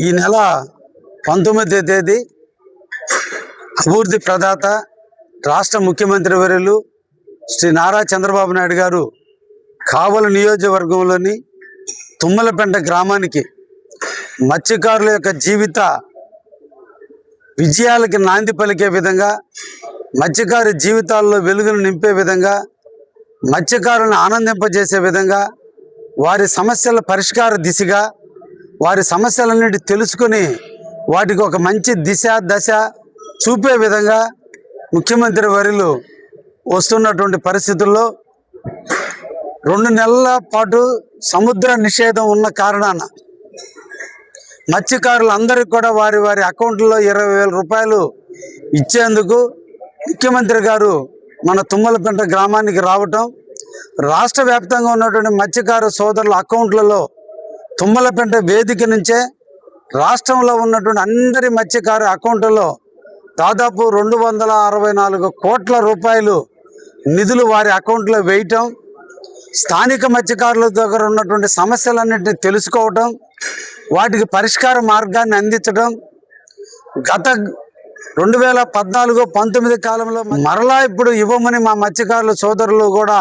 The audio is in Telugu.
ఈ నెల 19వ తేదీ అభివృద్ధి ప్రదాత రాష్ట్ర ముఖ్యమంత్రి వర్యులు శ్రీ నారా చంద్రబాబు నాయుడు గారు కావలి నియోజకవర్గంలోని తుమ్మలపెంట గ్రామానికి మత్స్యకారుల యొక్క జీవిత విజయాలకి నాంది పలికే విధంగా, మత్స్యకారు జీవితాల్లో వెలుగును నింపే విధంగా, మత్స్యకారులను ఆనందింపజేసే విధంగా, వారి సమస్యల పరిష్కార దిశగా, వారి సమస్యలన్నిటి తెలుసుకొని వాటికి ఒక మంచి దశ చూపే విధంగా ముఖ్యమంత్రి వర్యులు వస్తున్నటువంటి పరిస్థితుల్లో 2 నెలల పాటు సముద్ర నిషేధం ఉన్న కారణాన మత్స్యకారులందరికీ కూడా వారి వారి అకౌంట్లో 20,000 రూపాయలు ఇచ్చేందుకు ముఖ్యమంత్రి గారు మన తుమ్మలపెంట గ్రామానికి రావటం, రాష్ట్ర వ్యాప్తంగా ఉన్నటువంటి మత్స్యకారు సోదరుల అకౌంట్లలో తుమ్మలపెంట వేదిక నుంచే రాష్ట్రంలో ఉన్నటువంటి అందరి మత్స్యకారు అకౌంట్లలో దాదాపు 264 కోట్ల రూపాయలు నిధులు వారి అకౌంట్లో వేయటం, స్థానిక మత్స్యకారుల దగ్గర ఉన్నటువంటి సమస్యలన్నింటినీ తెలుసుకోవటం, వాటికి పరిష్కార మార్గాన్ని అందించడం, గత 2014-19 కాలంలో మరలా ఇప్పుడు ఇవ్వమని మా మత్స్యకారుల సోదరులు కూడా